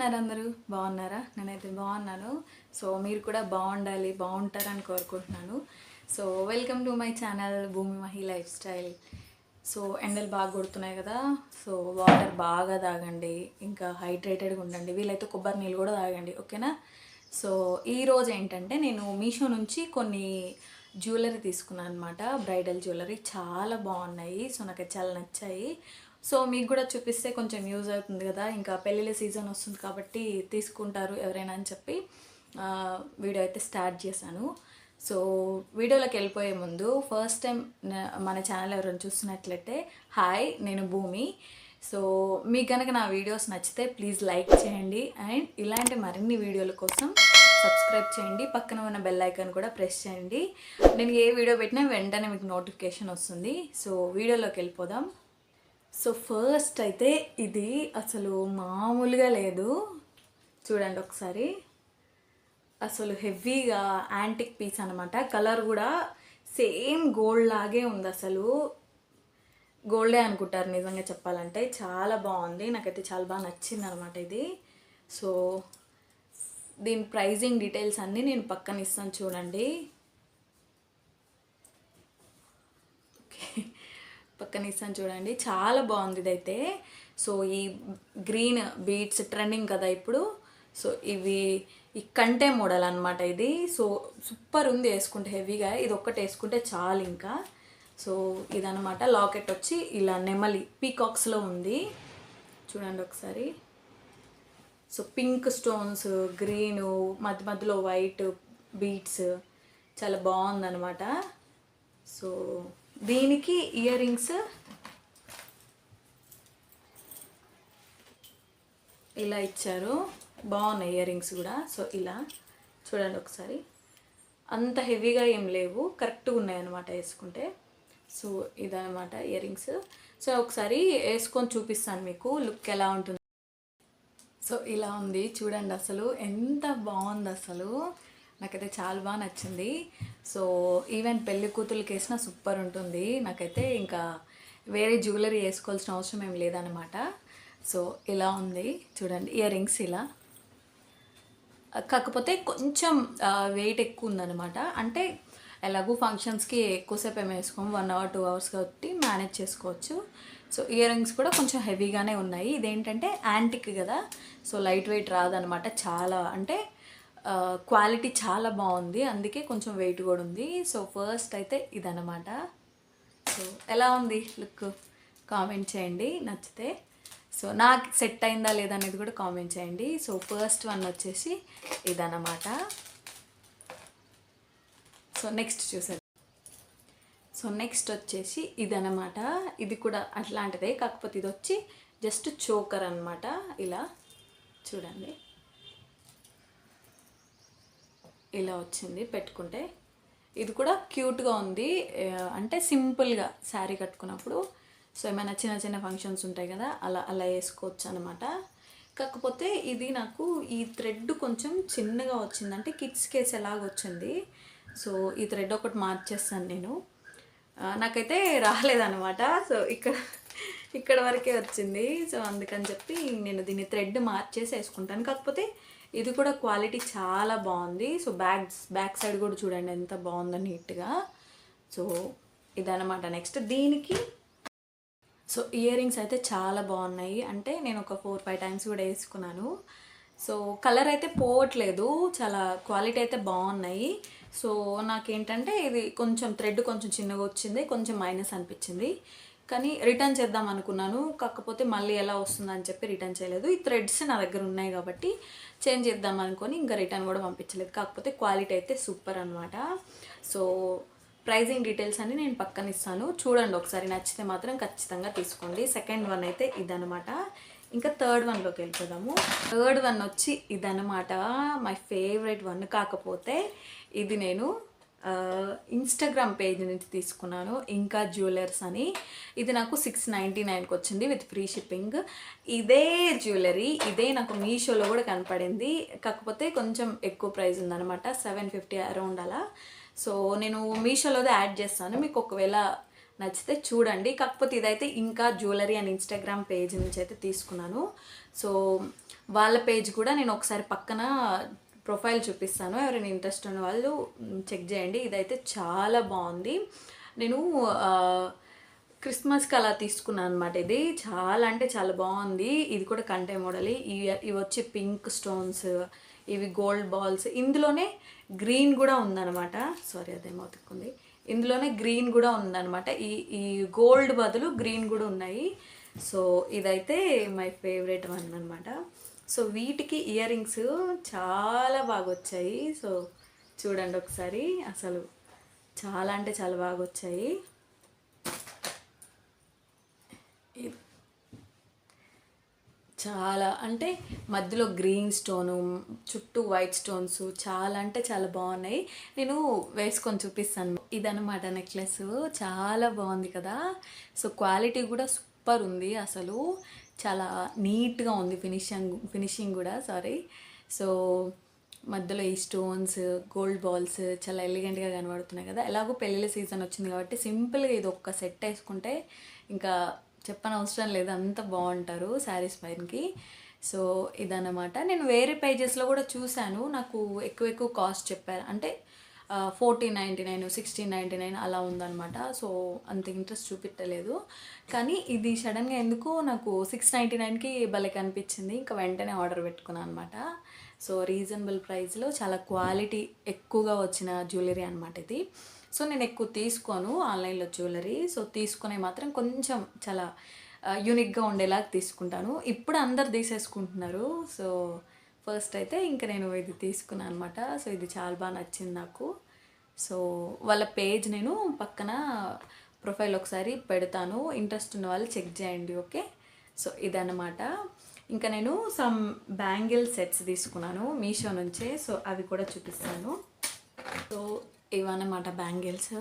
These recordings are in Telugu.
ఉన్నారు అందరూ బాగున్నారా? నేనైతే బాగున్నాను. సో మీరు కూడా బాగుండాలి, బాగుంటారని కోరుకుంటున్నాను. So welcome to my channel భూమి మహి లైఫ్ స్టైల్. సో ఎండలు బాగా కొడుతున్నాయి కదా, సో వాటర్ బాగా తాగండి, ఇంకా హైడ్రేటెడ్గా ఉండండి, వీలైతే కొబ్బరి నీళ్ళు కూడా తాగండి, ఓకేనా? సో ఈరోజు ఏంటంటే నేను మీషో నుంచి కొన్ని జ్యువెలరీ తీసుకున్నాను అనమాట, బ్రైడల్ జ్యువెలరీ చాలా బాగున్నాయి. సో నాకు చాలా నచ్చాయి. సో మీకు కూడా చూపిస్తే కొంచెం యూజ్ అవుతుంది కదా, ఇంకా పెళ్ళిళ్ళ సీజన్ వస్తుంది కాబట్టి తీసుకుంటారు ఎవరైనా అని చెప్పి వీడియో అయితే స్టార్ట్ చేశాను. సో వీడియోలోకి వెళ్ళిపోయే ముందు ఫస్ట్ టైం మన ఛానల్ ఎవరైనా చూస్తున్నట్లయితే హాయ్, నేను భూమి. సో మీకు కనుక నా వీడియోస్ నచ్చితే ప్లీజ్ లైక్ చేయండి అండ్ ఇలాంటి మరిన్ని వీడియోల కోసం సబ్స్క్రైబ్ చేయండి, పక్కన ఉన్న బెల్ ఐకాన్ కూడా ప్రెస్ చేయండి. నేను ఏ వీడియో పెట్టినా వెంటనే మీకు నోటిఫికేషన్ వస్తుంది. సో వీడియోలోకి వెళ్ళిపోదాం. సో ఫస్ట్ అయితే ఇది అసలు మామూలుగా లేదు, చూడండి ఒకసారి. అసలు హెవీగా యాంటిక్ పీస్ అనమాట, కలర్ కూడా సేమ్ గోల్డ్ లాగే ఉంది. అసలు గోల్డే అనుకుంటారు నిజంగా చెప్పాలంటే. చాలా బాగుంది, నాకైతే చాలా బాగా నచ్చింది అనమాట ఇది. సో దీని ప్రైజింగ్ డీటెయిల్స్ అన్నీ నేను పక్కన ఇస్తాను చూడండి. ఓకే, పక్కన ఇస్తాను చూడండి, చాలా బాగుంది ఇదైతే. సో ఈ గ్రీన్ బీడ్స్ ట్రెండింగ్ కదా ఇప్పుడు. సో ఇవి ఈ కంటే మోడల్ అనమాట ఇది. సో సూపర్ ఉంది వేసుకుంటే, హెవీగా ఇది ఒక్కటి వేసుకుంటే చాలు ఇంకా. సో ఇదనమాట లాకెట్ వచ్చి ఇలా నెమలి పీకాక్స్లో ఉంది, చూడండి ఒకసారి. సో పింక్ స్టోన్స్, గ్రీను, మధ్య మధ్యలో వైట్ బీడ్స్, చాలా బాగుందనమాట. సో దీనికి ఇయర్ రింగ్స్ ఇలా ఇచ్చారు, బాగున్నాయి ఇయర్ రింగ్స్ కూడా. సో ఇలా చూడండి ఒకసారి, అంత హెవీగా ఏం లేవు, కరెక్ట్గా ఉన్నాయి అనమాట వేసుకుంటే. సో ఇదనమాట ఇయర్ రింగ్స్. సో ఒకసారి వేసుకొని చూపిస్తాను మీకు లుక్ ఎలా ఉంటుంది. సో ఇలా ఉంది చూడండి, అసలు ఎంత బాగుంది అసలు, నాకైతే చాలా బాగా నచ్చింది. సో ఈవెన్ పెళ్లి కూతురికి వేసినా సూపర్ ఉంటుంది. నాకైతే ఇంకా వేరే జ్యువెలరీ వేసుకోవాల్సిన అవసరం ఏం లేదనమాట. సో ఇలా ఉంది చూడండి, ఇయర్ రింగ్స్ ఇలా. కాకపోతే కొంచెం వెయిట్ ఎక్కువ ఉందన్నమాట, అంటే ఎలాగూ ఫంక్షన్స్కి ఎక్కువసేపు ఏమి వేసుకోము, 1 hour 2 hours కాబట్టి మేనేజ్ చేసుకోవచ్చు. సో ఇయర్ రింగ్స్ కూడా కొంచెం హెవీగానే ఉన్నాయి. ఇదేంటంటే యాంటిక్ కదా, సో లైట్ వెయిట్ రాదనమాట, చాలా అంటే క్వాలిటీ చాలా బాగుంది, అందుకే కొంచెం వెయిట్ కూడా ఉంది. సో ఫస్ట్ అయితే ఇదనమాట. సో ఎలా ఉంది లుక్ కామెంట్ చేయండి నచ్చితే. సో నాకు సెట్ అయిందా లేదా అనేది కూడా కామెంట్ చేయండి. సో ఫస్ట్ వన్ వచ్చేసి ఇదన్నమాట. సో నెక్స్ట్ చూసారు. సో నెక్స్ట్ వచ్చేసి ఇదన్నమాట, ఇది కూడా అట్లాంటిదే, కాకపోతే ఇది వచ్చి జస్ట్ చోకర్ అనమాట. ఇలా చూడండి, ఇలా వచ్చింది పెట్టుకుంటే. ఇది కూడా క్యూట్గా ఉంది, అంటే సింపుల్గా శారీ కట్టుకున్నప్పుడు. సో ఏమైనా చిన్న చిన్న ఫంక్షన్స్ ఉంటాయి కదా, అలా అలా వేసుకోవచ్చు అనమాట. కాకపోతే ఇది నాకు ఈ థ్రెడ్ కొంచెం చిన్నగా వచ్చిందంటే కిడ్స్ కేస్ ఎలాగ వచ్చింది. సో ఈ థ్రెడ్ ఒకటి మార్చేస్తాను నేను, నాకైతే రాలేదనమాట. సో ఇక్కడ వరకే వచ్చింది. సో అందుకని చెప్పి నేను దీన్ని థ్రెడ్ మార్చేసి వేసుకుంటాను. కాకపోతే ఇది కూడా క్వాలిటీ చాలా బాగుంది. సో బ్యాక్ సైడ్ కూడా చూడండి ఎంత బాగుందో నీట్గా. సో ఇదనమాట. నెక్స్ట్ దీనికి సో ఇయర్ రింగ్స్ అయితే చాలా బాగున్నాయి, అంటే నేను ఒక 4-5 times కూడా వేసుకున్నాను. సో కలర్ అయితే పోవట్లేదు, చాలా క్వాలిటీ అయితే బాగున్నాయి. సో నాకేంటంటే ఇది కొంచెం థ్రెడ్ కొంచెం చిన్నగా వచ్చింది, కొంచెం మైనస్ అనిపించింది. కానీ రిటర్న్ చేద్దాం అనుకున్నాను, కాకపోతే మళ్ళీ ఎలా వస్తుందని చెప్పి రిటర్న్ చేయలేదు. ఈ థ్రెడ్స్ నా దగ్గర ఉన్నాయి కాబట్టి చేంజ్ చేద్దాం అనుకొని ఇంకా రిటర్న్ కూడా పంపించలేదు. కాకపోతే క్వాలిటీ అయితే సూపర్ అనమాట. సో ప్రైజింగ్ డీటెయిల్స్ అన్ని నేను పక్కన ఇస్తాను చూడండి ఒకసారి, నచ్చితే మాత్రం ఖచ్చితంగా తీసుకోండి. సెకండ్ వన్ అయితే ఇదనమాట. ఇంకా థర్డ్ వన్లోకి వెళ్ళిపోదాము. థర్డ్ వన్ వచ్చి ఇదనమాట, మై ఫేవరెట్ వన్. కాకపోతే ఇది నేను ఇన్స్టాగ్రామ్ పేజ్ నుంచి తీసుకున్నాను, ఇంకా జ్యువెలర్స్ అని. ఇది నాకు 699కి వచ్చింది విత్ ఫ్రీ షిప్పింగ్. ఇదే జ్యువెలరీ ఇదే నాకు మీషోలో కూడా కనపడింది, కాకపోతే కొంచెం ఎక్కువ ప్రైస్ ఉందనమాట, 750 అరౌండ్ అలా. సో నేను మీషోలోదే యాడ్ చేస్తాను, మీకు ఒకవేళ నచ్చితే చూడండి. కాకపోతే ఇదైతే ఇంకా జ్యువెలరీ అండ్ ఇన్స్టాగ్రామ్ పేజ్ నుంచి అయితే తీసుకున్నాను. సో వాళ్ళ పేజ్ కూడా నేను ఒకసారి పక్కన ప్రొఫైల్ చూపిస్తాను, ఎవరైనా ఇంట్రెస్ట్ ఉన్న వాళ్ళు చెక్ చేయండి. ఇదైతే చాలా బాగుంది. నేను క్రిస్మస్కి అలా తీసుకున్నాను అనమాట. ఇది చాలా అంటే చాలా బాగుంది. ఇది కూడా కంటే మోడల్. ఇవి వచ్చి పింక్ స్టోన్స్, ఇవి గోల్డ్ బాల్స్. ఇందులోనే గ్రీన్ కూడా ఉందన్నమాట. సారీ అదేమో అతుక్కుంది. ఇందులోనే గ్రీన్ కూడా ఉందన్నమాట. ఈ గోల్డ్ బదులు గ్రీన్ కూడా ఉన్నాయి. సో ఇదైతే మై ఫేవరెట్ వన్ అనమాట. సో వీటికి ఇయర్ రింగ్స్ చాలా బాగా వచ్చాయి. సో చూడండి ఒకసారి, అసలు చాలా అంటే చాలా బాగా వచ్చాయి. చాలా అంటే మధ్యలో గ్రీన్ స్టోను, చుట్టూ వైట్ స్టోన్స్, చాలా అంటే చాలా బాగున్నాయి. నేను వేసుకొని చూపిస్తాను. ఇదనమాట నెక్లెస్. చాలా బాగుంది కదా. సో క్వాలిటీ కూడా సూపర్ ఉంది. అసలు చాలా నీట్గా ఉంది ఫినిషింగ్ కూడా. సో మధ్యలో ఈ స్టోన్స్, గోల్డ్ బాల్స్ చాలా ఎలిగెంట్గా కనబడుతున్నాయి కదా. ఎలాగో పెళ్ళిళ్ళ సీజన్ వచ్చింది కాబట్టి సింపుల్గా ఇది ఒక్క సెట్ వేసుకుంటే ఇంకా చెప్పనవసరం లేదు, అంత బాగుంటారు శారీస్ పైనకి. సో ఇదన్నమాట. నేను వేరే పేజెస్లో కూడా చూశాను, నాకు ఎక్కువ కాస్ట్ చెప్పారు. అంటే 1499, 1699 అలా ఉందన్నమాట. సో అంత ఇంట్రెస్ట్ చూపించలేదు. కానీ ఇది సడన్గా ఎందుకు నాకు 699కి భలే కనిపించింది. ఇంకా వెంటనే ఆర్డర్ పెట్టుకున్నాను అనమాట. సో రీజనబుల్ ప్రైస్లో చాలా క్వాలిటీ ఎక్కువగా వచ్చిన జ్యువెలరీ అనమాట ఇది. సో నేను ఎక్కువ తీసుకోను ఆన్లైన్లో జ్యువెలరీ. సో తీసుకునే మాత్రం కొంచెం చాలా యూనిక్గా ఉండేలాగా తీసుకుంటాను. ఇప్పుడు అందరు తీసేసుకుంటున్నారు. సో ఫస్ట్ అయితే ఇంకా నేను ఇది తీసుకున్నాను అనమాట. సో ఇది చాలా బాగా నచ్చింది నాకు. సో వాళ్ళ పేజ్ నేను పక్కన ప్రొఫైల్ ఒకసారి పెడతాను, ఇంట్రెస్ట్ ఉన్న వాళ్ళు చెక్ చేయండి. ఓకే. సో ఇదన్నమాట. ఇంకా నేను సమ్ బ్యాంగిల్ సెట్స్ తీసుకున్నాను మీషో నుంచే. సో అవి కూడా చూపిస్తాను. సో ఇవన్నమాట బ్యాంగిల్స్.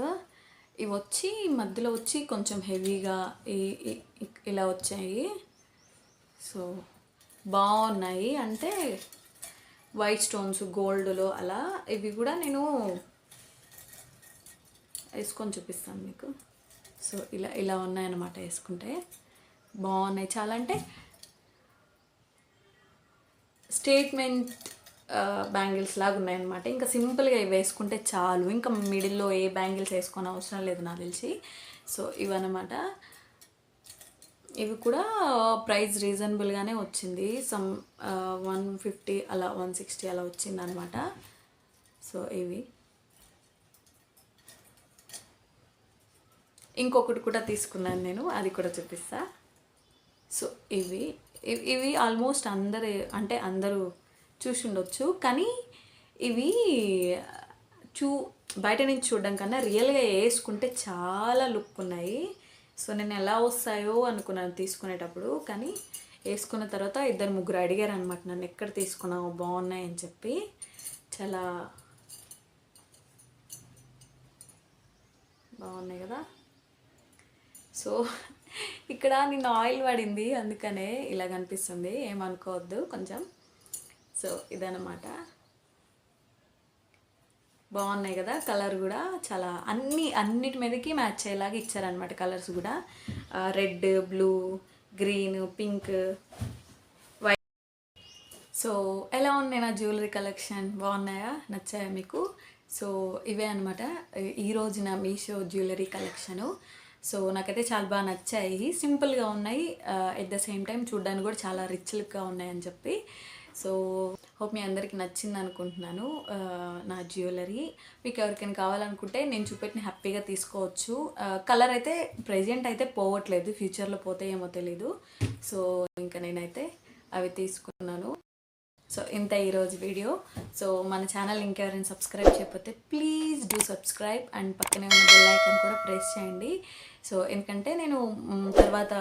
ఇవి వచ్చి మధ్యలో వచ్చి కొంచెం హెవీగా ఇలా వచ్చాయి. సో బాగున్నాయి, అంటే వైట్ స్టోన్స్ గోల్డ్లో అలా. ఇవి కూడా నేను వేసుకొని చూపిస్తాను మీకు. సో ఇలా ఉన్నాయన్నమాట. వేసుకుంటే బాగున్నాయి చాలా. అంటే స్టేట్మెంట్ బ్యాంగిల్స్ లాగా ఉన్నాయన్నమాట. ఇంకా సింపుల్గా ఇవి వేసుకుంటే చాలు. ఇంకా మిడిల్లో ఏ బ్యాంగిల్స్ వేసుకొని అవసరం లేదు నాకు తెలిసి. సో ఇవన్నమాట. ఇవి కూడా ప్రైస్ రీజనబుల్గానే వచ్చింది. సమ్ 150 అలా 160 అలా వచ్చింది అనమాట. సో ఇవి ఇంకొకటి కూడా తీసుకున్నాను నేను, అది కూడా చూపిస్తా. సో ఇవి ఆల్మోస్ట్ అందరూ చూసి ఉండొచ్చు. కానీ ఇవి బయట నుంచి చూడడం కన్నా రియల్గా వేసుకుంటే చాలా లుక్ ఉన్నాయి. సో నేను ఎలా వస్తాయో అనుకున్నాను తీసుకునేటప్పుడు, కానీ వేసుకున్న తర్వాత 2-3 అడిగారు అనమాట నన్ను, ఎక్కడ తీసుకున్నావు బాగున్నాయి అని చెప్పి. చాలా బాగున్నాయి కదా. సో ఇక్కడ నిన్న ఆయిల్ పడింది, అందుకనే ఇలా కనిపిస్తుంది, ఏమనుకోవద్దు కొంచెం. సో ఇదన్నమాట. బాగున్నాయి కదా. కలర్ కూడా చాలా అన్నిటి మీదకి మ్యాచ్ అయ్యేలాగా ఇచ్చారనమాట. కలర్స్ కూడా red, blue, green, pink, white. So ఎలా ఉన్నాయి నా జ్యువెలరీ కలెక్షన్? బాగున్నాయా? నచ్చాయా మీకు? సో ఇవే అనమాట ఈరోజు నా మీషో జ్యువెలరీ కలెక్షను. సో నాకైతే చాలా బాగా నచ్చాయి. సింపుల్గా ఉన్నాయి, ఎట్ ద సేమ్ టైం చూడడానికి కూడా చాలా రిచ్ లుక్గా ఉన్నాయని చెప్పి. సో హోప్ మీ అందరికీ నచ్చింది అనుకుంటున్నాను నా జ్యువెలరీ. మీకు ఎవరికైనా కావాలనుకుంటే నేను చూపెట్టిన హ్యాపీగా తీసుకోవచ్చు. కలర్ అయితే ప్రెజెంట్ అయితే పోవట్లేదు, ఫ్యూచర్లో పోతే ఏమో తెలీదు. సో ఇంకా నేనైతే అవి తీసుకున్నాను. సో ఇంత ఈరోజు వీడియో. సో మన ఛానల్ ఇంకెవరైనా సబ్స్క్రైబ్ చేయకపోతే ప్లీజ్ డూ సబ్స్క్రైబ్ అండ్ పక్కనే ఉన్న బెల్ ఐకాన్ కూడా ప్రెస్ చేయండి. సో ఎందుకంటే నేను తర్వాత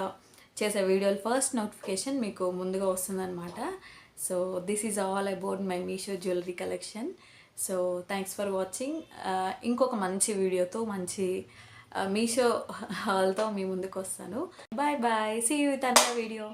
చేసే వీడియోలు ఫస్ట్ నోటిఫికేషన్ మీకు ముందుగా వస్తుందన్నమాట. So this is all about my Meesho jewellery collection. So thanks for watching. ఇంకొక మంచి వీడియోతో మంచి మీషో హాల్తో మీ ముందుకు వస్తాను. Bye bye, see you with another video.